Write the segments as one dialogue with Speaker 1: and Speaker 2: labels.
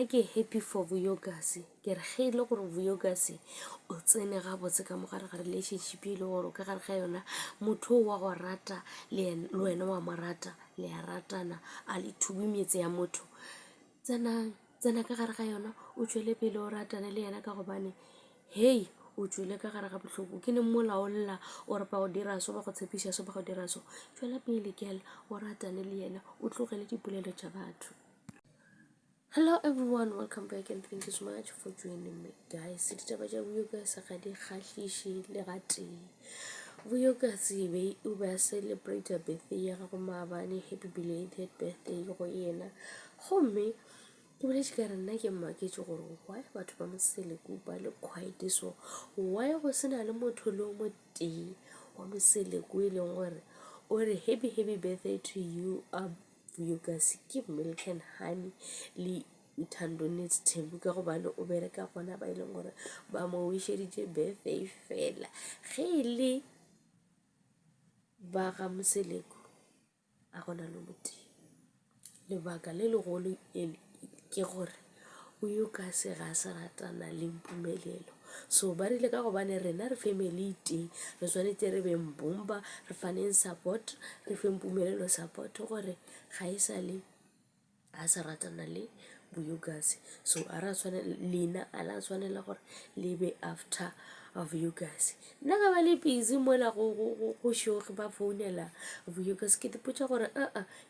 Speaker 1: nna ke happy for Vuyokasi ke re ge ile gore Vuyokasi o tsene ga botse ka mogare ga relationship ile gore ka gare ga yona motho wa go rata le wena wa morata le ya ratana a le thubimetse ya motho tsena ka gare ga yona o tšwele pele o ratana le yena ka gobane hey o tšwele ka gare ga bohloko ke ne molaolla o re ba go dira so ba go tshepiša so ba go dira so tšwela pele kela o ratane le yena o tlogele dipolelo tša batho. Hello everyone, welcome back and thank you so much for joining me guys. Ditaba tša Vuyokasi ga di kgahliše le ga tee. Vuyokasi o be a celebrate birthday ya gagwe maabane, happy belated birthday go yena gomme ke boletše ka re nna ke mmaketše gore why batho ba Moseleku ba le quiet so why go sena le motho le mo tee wa Moseleku e leng gore o re happy birthday to you Vuyokasi ke Milk and Honey le Thando Needs Thembu ka gobane o bereka gona ba ile gore ba mo wisheditše birthday fela ge ile ba ga Moseleku a gona le motho lebaka le legolo ke gore Vuyokasi ga se ratana le Mpumelelo so ba rile ka gobane rena re family tee re swanetše re beng bomba re faneng support re feng Mpumelelo support gore ga e sa le a se ratana le Vuyokasi so a ra lena a la swanela gore le be after Vuyokasi nna ga ba le busy mola go shoge ba founela Vuyokasi ke dipotša gore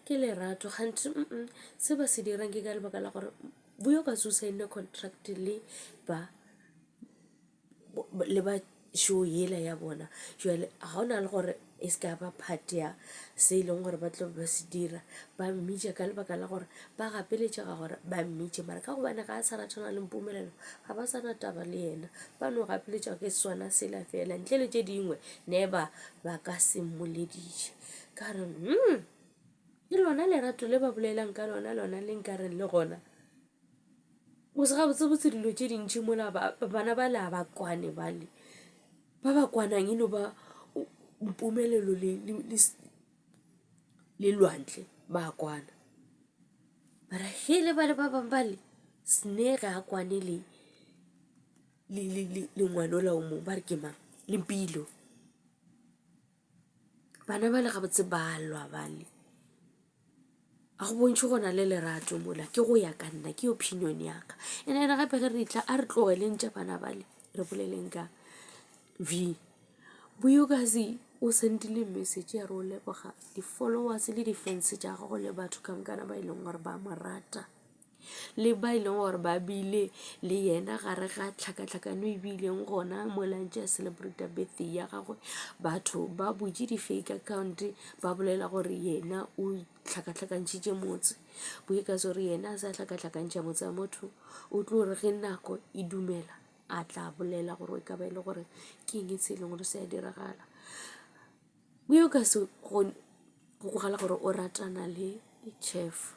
Speaker 1: ke lerato gantši se ba se dirang ke ka lebaka la gore Vuyokasi o sign contract le ba show yela ya bona jwale ga gona le gore e se ka ba part ya se e leng gore ba tlo ba se dira ba mmitša ka lebaka la gore ba gapeletša ga gore ba mmitše mara ka gobane ga a sa ratana le Mpumelelo ga ba sana taba le yena ba no gapeletša ke swana sela fela ntle le tše dingwe never ba ka se mmoleditše ka re ke lona lerato le ba bolelang ka lona le nkareng le gona o se gabotsebotse dilo tše dintšhi mola bana ba la ba kwane bale ba ba kwanang eno ba Mpumelelo le Lwantle ba kwana mara hele bale ba bang bale Snake a kwane le ngwanola o mong ba re ke mang le Mpilo bana ba le gabotse ba lwa bale a go bontšhe gona le lerato mola ke go ya ka nna ke opinion yaka ene gape ge re tla a re tlogeleng tša bana bale re boleleng ka Vuyokasi o sendile message ya re o leboga di-followers le di-fans tša gago le batho ka mokana ba e leng gore ba mo rata le ba e leng gore ba bile le yena gare ga tlhakatlhakano e bileng gona molantše a celebrate birthday ya gagwe batho ba butše di-fake account ba bolela gore yena o tlhakatlhakantšitše motse Vuyokasi gore yena a sa tlhakatlhakantša motse wa motho o tlo re ge nako e dumela a tla bolela gore e ka ba e le gore ke eng se e leng gore se a diragala Vuyokasi go gala gore o ratana le Chef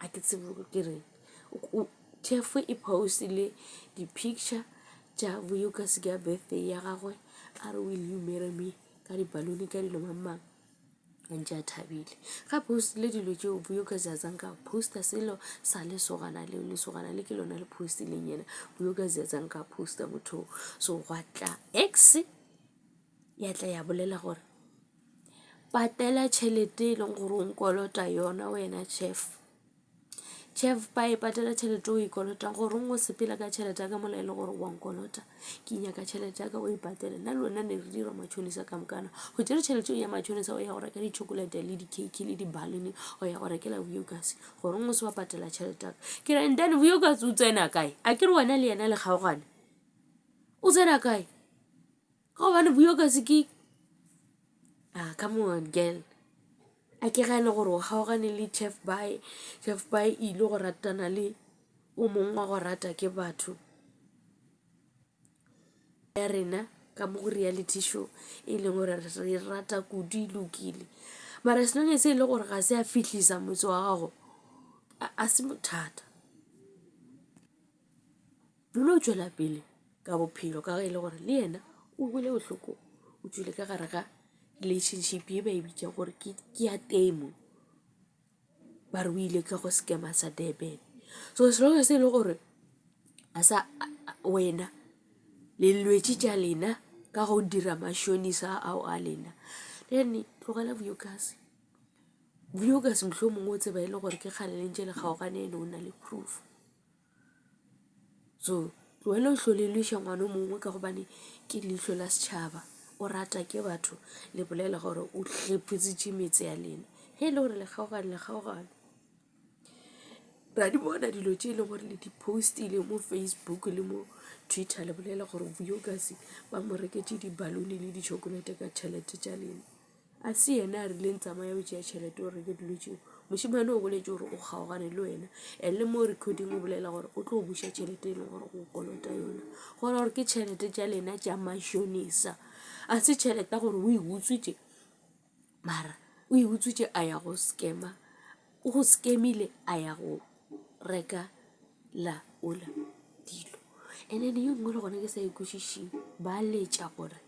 Speaker 1: a ke tsebe ke reng Chef e postile di-picture tša Vuyokasi ka birthday ya gagwe a re will you marry me ka dibaluni ka dilo mang a ntše a thabile ga postile dilo tšeo Vuyokasi a tsang ka posta selo sa lesogana le ke lona le postileng yena Vuyokasi a tsang ka posta motho so gwa tla X ya tla ya bolela gore patela tšhelete e leng gore o nkolota yona wena Chef ba e patela tšhelete o e kolotang gore o sepela ka tšhelete ya ka mola e le gore wa nkolota ke nyaka tšhelete ya ka o e patele nna lona ne re dira matšhonisa ka mokana go tšere tšhelete ya matšhonisa o ya go reka di-chocolate le di-cake le di-balloon o ya go rekela Vuyokasi gore o se ba patela tšhelete ya ka ke re and then Vuyokasi o tsena kae a ke re wena le yena le kgaogane o tsena kae ga gobane Vuyokasi ke come on girl a ke gane gore o kgaogane le Chef Bai ile go ratana le o mongwe wa go rata ke batho ya rena ka mo go reality show e leng gore re rata kudu e lokile mara senone se e le gore ga se a fihlisa motse wa gago a se mothata o tšwela pele ka bophelo ka ge e le gore le yena o bole bohloko o tšwele ka gare ga relationship ye ba e bitša gore ke ya temo ba re o ile ka go skema sa Durban so as long as e le gore a sa wena le lwetse tša lena ka go dira mashonisa ao a lena, then tlogela Vuyokazi mohlho mongwe o tseba e le gore ke kgale le ntse le kgaogane ene o na le proof. So tlogele o hlole lweša ngwana mongwe ka gobane ke leihlo la setšhaba, o rata ke batho, le bolela gore o hlepetsitše metse ya lena. Ge e le gore le kgaogane ra di bona dilo tše e leng gore le di-postile mo Facebook le mo Twitter, le bolela gore Vuyokazi ba mo reketse dibalone le di-chocolate ka tšhelete tša lena. A se yena a rileng tsamaya o tšea tšhelete o reke dilo tšeo, mošimane o boletse gore o kgaogane le wena, and le mo recording o bolela gore o tlo buša tšhelete e leng gore go kolota yona, gore ke tšhelete tša lena tša mashonisa. A se tšhelete gore o e utswitše, mara o e utswitše a ya go scama, o go scamile a ya go reka la ola dilo. And then yo nngwe le gona ke sa ikwešišeng ba letša gore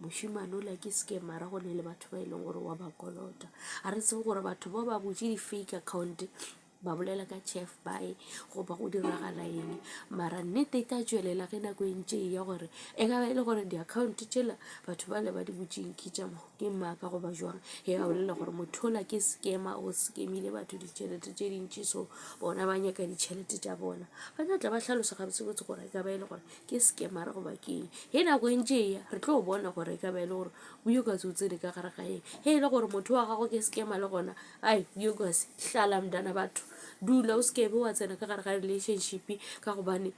Speaker 1: mošimane o la ke scamara go ne le batho ba e leng gore wa ba kolota. A re tsebe gore batho ba ba botse di-fake account ba bolela ka chef bae goba go diragala eng, mara nnete e tla tšwelela ge nako e ntše ya gore e ka ba e le gore di-account tšela batho ba le ba di botseng ke maaka goba jwang. E ga bolela gore motho ola ke scammer, o scamile batho ditšhelete tše dintši, so bona ba nyaka ditšhelete tša bona. Ba tla ba hlalosa gabosebotse gore e ka ba e le gore ke scammer goba ke eng. Ge nako e ntše ya re tlo bona gore e ka ba e le gore Vuyokazi o tsene ka gare ga eng. Ge e le gore motho wa gago ke scammer le gona, ai Vuyokazi hlala mntana batho, dula o sekebe wa tsena ka gare ga relationship ka gobane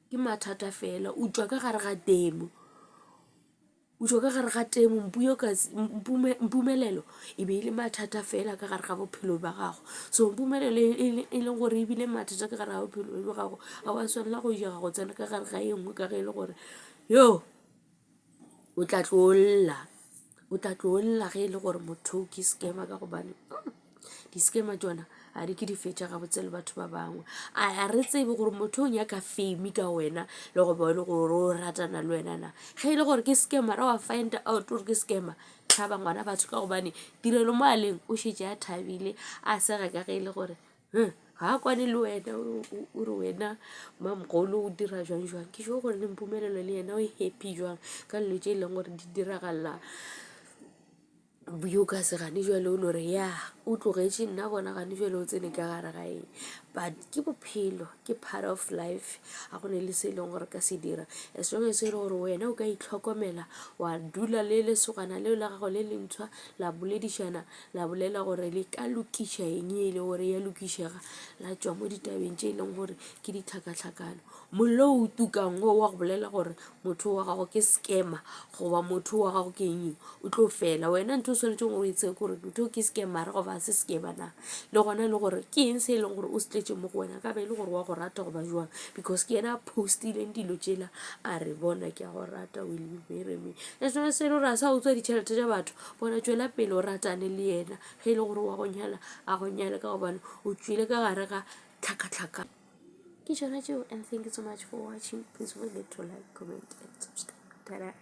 Speaker 1: ke mathata fela. O tšwa ka gare ga temo, Vuyokazi Mpumelelo e be e le mathata fela ka gare ga bophelo ba gago. So Mpumelelo e leng gore e bile mathata ka gare ga bophelo ba gago, a wa swanela go jega go tsena ka gare ga e nngwe ka ge e le gore yo o tla tlolla ge e le gore motho ke scammer, ka gobane di-scammer tsona a di ke di fetša gabotse le batho ba bangwe. A re tsebe gore motho o nyaka fame ka wena le go bona gore o ratana le wena na. Ge e le gore ke scammer wa find out gore ke scammer, tlhaba ngwana batho, ka gobane tirelo mo aleng o šetše a thabile a sega ka ge e le gore ga a kwane le wena, o re wena mamgolo o dira jwang. Ke sure gore le Mpumelelo le yena o happy jwang ka dilo tše e leng gore di diragala Vuyokazi gane jwale o no re ya o tlogetše nna bona gane jwale o tsene ka gare ga eng. But ke bophelo, ke part of life, a go ne le se e leng gore ka se dira. As long as e le gore wena o ka itlhokomela, wa dula le lesogana leo la gago le lentshwa, la boledišana, la bolela gore le ka lokiša eng e le gore ya lokišega, la tšwa mo ditabeng tše e leng gore ke ditlhakatlhakano. Mollo o tukang o wa go bolela gore motho wa gago ke scammer goba motho wa gago ke eng, o tlo fela. Wena ntho o swanetšeng gore o itsebe gore motho ke scammer goba se scammer na, le gona le gore ke eng se e leng gore o se tletše mo go wena, ka be e le gore wa go rata goba jwang, because ke yena a postileng dilo tšela a re bona ke a go rata, will you marry me. As long as e le gore a sa utswa ditšhelete tša batho, bona tšwela pele o ratane le yena. Ge e le gore wa go nyala a go nyale, ka gobane o tšwile ka gare ga tlhakatlhaka. Ke tšona tšeo, and thank you so much for watching. Please don't forget to like, comment and subscribe. Ta-da.